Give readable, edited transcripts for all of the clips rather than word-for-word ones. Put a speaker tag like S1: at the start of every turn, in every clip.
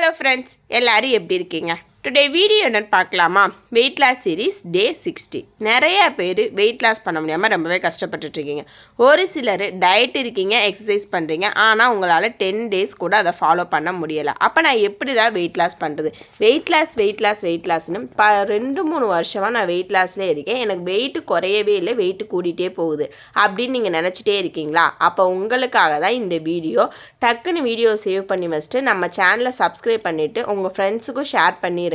S1: Hello friends, எல்லோரும் எப்படி இருக்கீங்க? டுடே வீடியோ என்னென்னு பார்க்கலாமா? Weight loss series day 60. நிறைய பேர் வெயிட் லாஸ் பண்ண முடியாமல் ரொம்பவே கஷ்டப்பட்டுட்ருக்கீங்க. ஒரு சிலர் டயட் இருக்கீங்க, எக்ஸசைஸ் பண்ணுறீங்க, ஆனால் உங்களால் 10 days கூட அதை ஃபாலோ பண்ண முடியலை. அப்போ நான் எப்படி தான் வெயிட் லாஸ் பண்ணுறது? வெயிட் லாஸ்னு 2-3 வருஷமாக நான் வெயிட் லாஸ்லேயே இருக்கேன், எனக்கு வெயிட்டு குறையவே இல்லை, வெயிட்டு கூட்டிகிட்டே போகுது அப்படின்னு நீங்கள் நினச்சிட்டே இருக்கீங்களா? அப்போ உங்களுக்காக தான் இந்த வீடியோ. டக்குன்னு வீடியோ சேவ் பண்ணி வச்சுட்டு நம்ம சேனலை சப்ஸ்கிரைப் பண்ணிவிட்டு உங்கள் ஃப்ரெண்ட்ஸுக்கும் ஷேர் பண்ணிடுங்க.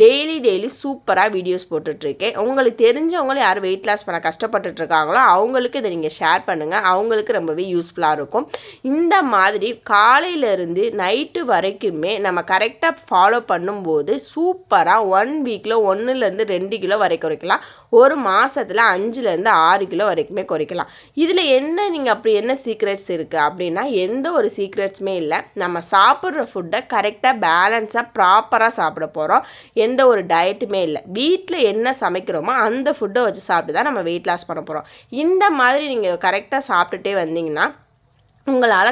S1: டெய்லி சூப்பராக வீடியோஸ் போட்டுட்ருக்கேன். உங்களுக்கு தெரிஞ்சவங்களும் யார் வெயிட் லாஸ் பண்ண கஷ்டப்பட்டுட்ருக்காங்களோ அவங்களுக்கு இதை நீங்கள் ஷேர் பண்ணுங்கள், அவங்களுக்கு ரொம்பவே யூஸ்ஃபுல்லாக இருக்கும். இந்த மாதிரி காலையிலேருந்து நைட்டு வரைக்குமே நம்ம கரெக்டாக ஃபாலோ பண்ணும்போது சூப்பராக 1 வீக்கில் 1-2 கிலோ வரைக்கும் குறைக்கலாம். ஒரு மாதத்தில் 5-6 கிலோ வரைக்குமே குறைக்கலாம். இதில் என்ன நீங்கள் அப்படி என்ன சீக்ரெட்ஸ் இருக்குது அப்படின்னா, எந்த ஒரு சீக்ரெட்ஸுமே இல்லை. நம்ம சாப்பிட்ற ஃபுட்டை கரெக்டாக பேலன்ஸாக ப்ராப்பராக சாப்பிட போகிறோம். எந்த ஒரு டயட்டுமே இல்லை. வீட்டில் என்ன சமைக்கிறோமோ அந்த ஃபுட்டை வச்சு சாப்பிட்டு தான் நம்ம வெயிட் லாஸ் பண்ண போகிறோம். இந்த மாதிரி நீங்கள் கரெக்டாக சாப்பிட்டுட்டே வந்தீங்கன்னா உங்களால்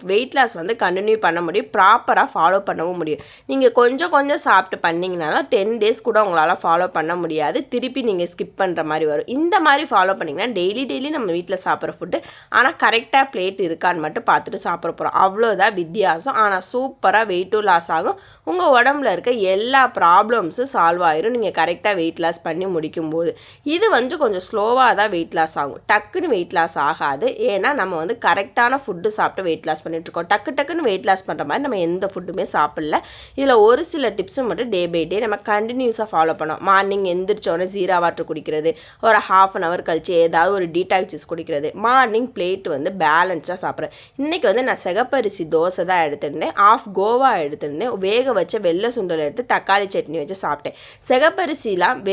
S1: வெயிட் லாஸ் கண்டினியூ பண்ண முடியும், ப்ராப்பராக ஃபாலோ பண்ணவும் முடியும். நீங்கள் கொஞ்சம் சாப்பிட்டு பண்ணிங்கன்னா தான் 10 days கூட உங்களால் ஃபாலோ பண்ண முடியாது, திருப்பி நீங்கள் ஸ்கிப் பண்ணுற மாதிரி வரும். இந்த மாதிரி ஃபாலோ பண்ணிங்கன்னா டெய்லி நம்ம வீட்டில் சாப்பிட்ற ஃபுட்டு, ஆனால் கரெக்டாக பிளேட் இருக்கான்னு மட்டும் பார்த்துட்டு சாப்பிட போகிறோம். அவ்வளோதான் வித்தியாசம். ஆனால் சூப்பராக வெயிட்டும் லாஸ் ஆகும், உங்கள் உடம்புல இருக்க எல்லா ப்ராப்ளம்ஸும் சால்வ் ஆயிரும் நீங்கள் கரெக்டாக வெயிட் லாஸ் பண்ணி முடிக்கும்போது. இது கொஞ்சம் ஸ்லோவாக தான் வெயிட் லாஸ் ஆகும், டக்குன்னு வெயிட் லாஸ் ஆகாது. ஏன்னா நம்ம கரெக்டான ஃபுட்டு சாப்பிட்டு வெயிட் லாஸ் பண்ணிட்டுருக்கோம். டக்குன்னு வெயிட் லாஸ் பண்ணுற மாதிரி நம்ம எந்த ஃபுட்டுமே சாப்பிடல. இதில் ஒரு சில டிப்ஸும் மட்டும் டே பை டே நம்ம கண்டினியூஸாக ஃபாலோ பண்ணோம். மார்னிங் எந்திரிச்சோடனே ஜீரா வாட்டர் குடிக்கிறது, ஒரு 1/2 hour கழிச்சு ஏதாவது ஒரு டீடாக்ஸ் ஜூஸ் குடிக்கிறது, மார்னிங் பிளேட் பேலன்ஸாக சாப்பிட்றேன். இன்றைக்கி நான் சிகப்பரிசி தோசை தான் எடுத்திருந்தேன், ஆஃப் கோவா எடுத்திருந்தேன், வேக வச்ச வெள்ளை சுண்டல் எடுத்து தக்காளி சட்னி வச்சு சாப்பிட்டேன். சிகப்பரிசிலாம்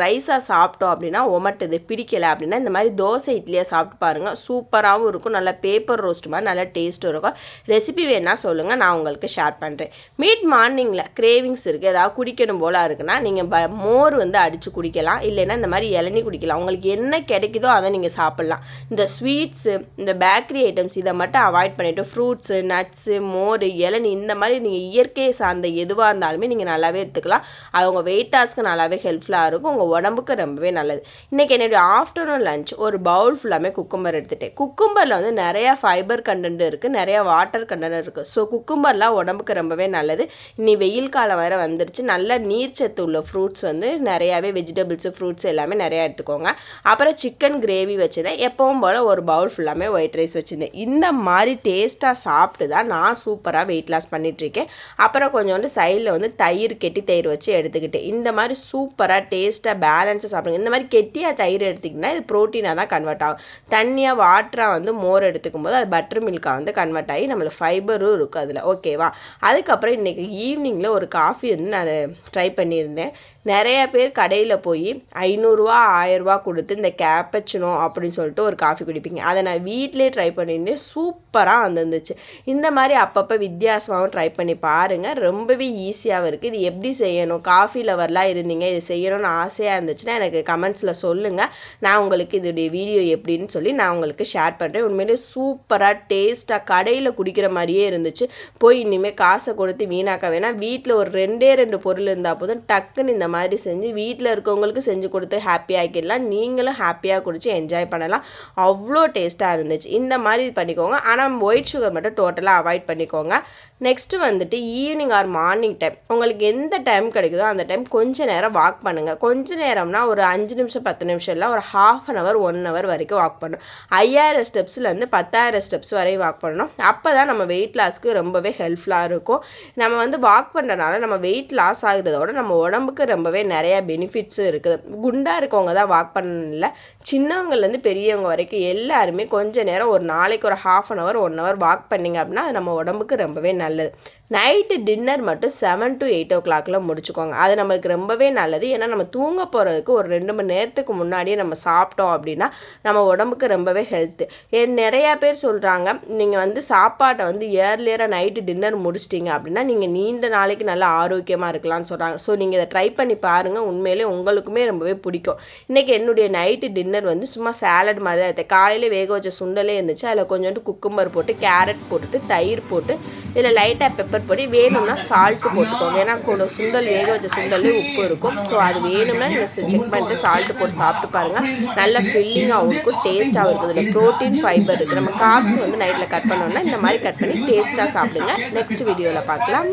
S1: ரைஸாக சாப்பிட்டோம் அப்படின்னா ஒமட்டுது, பிடிக்கலை அப்படின்னா இந்த மாதிரி தோசை இட்லியாக சாப்பிட்டு பாருங்கள், சூப்பராகவும் இருக்கும், நல்லா பேப்பர் ரோஸ்ட் மாதிரி நல்லா டேஸ்ட்டும் இருக்கும். ரெசிபி வேணால் சொல்லுங்கள், நான் உங்களுக்கு ஷேர் பண்ணுறேன். மார்னிங்கில் கிரேவிங்ஸ் இருக்குது, ஏதாவது குடிக்கணும் போல் இருக்குன்னா நீங்கள் மோர் அடித்து குடிக்கலாம், இல்லைன்னா இந்த மாதிரி இளநீ குடிக்கலாம். உங்களுக்கு என்ன கிடைக்குதோ அதை நீங்கள் சாப்பிட்லாம். இந்த ஸ்வீட்ஸு, இந்த பேக்கரி ஐட்டம்ஸ் இதை மட்டும் அவாய்ட் பண்ணிவிட்டு ஃப்ரூட்ஸு, நட்ஸு, மோர், இளநீ இந்த மாதிரி நீங்கள் இயற்கையை சார்ந்த எதுவாக இருந்தாலுமே நீங்கள் நல்லாவே எடுத்துக்கலாம். அது உங்கள் வெயிட் லாஸ்க்கு நல்லாவே ஹெல்ப்ஃபுல்லாக இருக்கும், உங்கள் உடம்புக்கு ரொம்பவே நல்லது. இன்றைக்கி என்னுடைய ஆஃப்டர்நூன் லஞ்ச் ஒரு பவுல் ஃபுல்லாமே குக்கும்பர் எடுத்துகிட்டேன். குக்கும்பரில் நிறையா ஃபைபர் கண்டென்ட் இருக்குது, நிறையா வாட்டர் கண்டென்ட் இருக்குது. ஸோ குக்கும்பர்லாம் உடம்புக்கு ரொம்பவே நல்லது. இனி வெயில் காலம் வேறு வந்துருச்சு, நல்ல நீர்ச்சத்து உள்ள ஃப்ரூட்ஸ் நிறையாவே வெஜிடபிள்ஸு, ஃப்ரூட்ஸ் எல்லாமே நிறையா எடுத்துக்கோங்க. அப்புறம் சிக்கன் கிரேவி வச்சுருந்தேன், எப்பவும் போல் ஒரு பவுல் ஃபுல்லாமே ஒயிட் ரைஸ் வச்சுருந்தேன். இந்த மாதிரி டேஸ்ட்டாக சாப்பிட்டு தான் நான் சூப்பராக வெயிட் லாஸ் பண்ணிகிட்ருக்கேன். அப்புறம் கொஞ்சோண்டு சைடில் தயிர், கெட்டி தயிர் வச்சு எடுத்துக்கிட்டேன். இந்த மாதிரி சூப்பராக டேஸ்ட்டாக பேலன்ஸாக சாப்பிடுங்க. இந்த மாதிரி கெட்டியாக தயிர் எடுத்திங்கன்னா இது ப்ரோட்டீனாக தான் கன்வெர்ட் ஆகும். தண்ணியாக வாட்டராக மோர் எடுத்துக்கும் போது அது பட்டர் மில்காக கன்வெர்ட் ஆகி நம்மளுக்கு ஃபைபரும் இருக்குது அதில், ஓகேவா? அதுக்கப்புறம் இன்றைக்கி ஈவினிங்கில் ஒரு காஃபி நான் ட்ரை பண்ணியிருந்தேன். நிறைய பேர் கடையில் போய் 500 1000 கொடுத்து இந்த கேப்பச்சினோ அப்படின்னு சொல்லிட்டு ஒரு காஃபி குடிப்பீங்க. அதை நான் வீட்டிலே ட்ரை பண்ணியிருந்தேன், சூப்பராக வந்துருந்துச்சு. இந்த மாதிரி அப்பப்போ வித்தியாசமாகவும் ட்ரை பண்ணி பாருங்கள், ரொம்பவே ஈஸியாகவும் இருக்குது. இது எப்படி செய்யணும், காஃபி லவர்லாம் இருந்தீங்க, இது செய்யணும்னு ஆசையாக இருந்துச்சுன்னா எனக்கு கமெண்ட்ஸில் சொல்லுங்கள், நான் உங்களுக்கு இதோடைய வீடியோ எப்படின்னு சொல்லி நான் உங்களுக்கு ஷேர் பண்ணுறேன். உண்மையிலே சூப்பராக டேஸ்ட்டாக கடையில் குடிக்கிற மாதிரியே இருந்துச்சு. போய் இனிமேல் காசை கொடுத்து வீணாக்க வேணாம், வீட்டில் ஒரு 2 பொருள் இருந்தால் போதும், டக்குன்னு இந்த மாதிரி செஞ்சு வீட்டில் இருக்கவங்களுக்கு செஞ்சு கொடுத்து ஹாப்பியாக ஆக்கிடலாம், நீங்களும் ஹாப்பியாக குடிச்சு என்ஜாய் பண்ணலாம். அவ்வளோ டேஸ்ட்டாக இருந்துச்சு. இந்த மாதிரி பண்ணிக்கோங்க, ஆனால் ஒயிட் சுகர் மட்டும் டோட்டலாக அவாய்ட் பண்ணிக்கோங்க. Next evening R morning time உங்களுக்கு எந்த டைம் கிடைக்குதோ அந்த டைம் கொஞ்சம் நேரம் வாக் பண்ணுங்கள். கொஞ்சம் நேரம்னா ஒரு 5 நிமிஷம் 10 நிமிஷம் இல்லை, ஒரு 1/2 hour 1 hour வரைக்கும் வாக் பண்ணணும். 5000 ஸ்டெப்ஸ்லேருந்து 10,000 ஸ்டெப்ஸ் வரையும் வாக் பண்ணணும். அப்போ தான் நம்ம வெயிட் லாஸ்க்கு ரொம்பவே ஹெல்ப்ஃபுல்லாக இருக்கும். நம்ம வாக் பண்ணுறதுனால நம்ம வெயிட் லாஸ் ஆகுறதோட நம்ம உடம்புக்கு ரொம்பவே நிறையா பெனிஃபிட்ஸும் இருக்குது. குண்டாக இருக்கவங்க தான் வாக் பண்ணல, சின்னவங்கலேருந்து பெரியவங்க வரைக்கும் எல்லாருமே கொஞ்சம் நேரம் ஒரு நாளைக்கு ஒரு 1/2 hour 1 hour வாக் பண்ணிங்க அப்படின்னா அது நம்ம உடம்புக்கு ரொம்பவே நல்லது. நைட்டு டின்னர் மட்டும் 7 to 8 o'clock முடிச்சுக்கோங்க, அது நம்மளுக்கு ரொம்பவே நல்லது. ஏன்னா நம்ம தூங்க போகிறதுக்கு ஒரு 2 மணி நேரத்துக்கு முன்னாடியே நம்ம சாப்பிட்டோம் அப்படின்னா நம்ம உடம்புக்கு ரொம்பவே ஹெல்த்து. நிறையா பேர் பேர் சொல்கிறாங்க நீங்கள் வந்து சாப்பாட்டை வந்து ஏர்லியராக நைட்டு டின்னர் முடிச்சிட்டிங்க அப்படின்னா நீங்கள் நீண்ட நாளைக்கு நல்லா ஆரோக்கியமாக இருக்கலாம்னு சொல்கிறாங்க. ஸோ நீங்கள் இதை ட்ரை பண்ணி பாருங்கள், உண்மையிலே உங்களுக்குமே ரொம்பவே பிடிக்கும். இன்றைக்கி என்னுடைய நைட்டு டின்னர் வந்து சும்மா சாலட் மாதிரி தான் எடுத்தேன். காலையில் வேக வச்ச சுண்டலே இருந்துச்சு, அதில் கொஞ்சோண்டு குக்கும்பர் போட்டு கேரட் போட்டுட்டு தயிர் போட்டு இதில் லைட்டாக பெப்பர் பொடி, வேணும்னா சால்ட்டு போட்டுக்கோங்க. ஏன்னா கொஞ்சம் சுண்டல் வேக வச்ச சுண்டல்லே உப்பு இருக்கும். ஸோ அது வேணும்னா நீங்கள் செக் பண்ணிட்டு சால்ட்டு போட்டு சாப்பிட்டு பாருங்கள். நல்ல ஃபில்லிங்காகவும் இருக்கும், டேஸ்ட்டாகவும் இருக்கும். இதில் ப்ரோட்டீன் ஃபைபர் இருக்குது. நம்ம கார்ப்ஸ் வந்து நைட்டில் கட் பண்ணோம்னா இந்த மாதிரி கட் பண்ணி டேஸ்ட்டாக சாப்பிடுங்க. நெக்ஸ்ட் வீடியோவில் பார்க்கலாம்.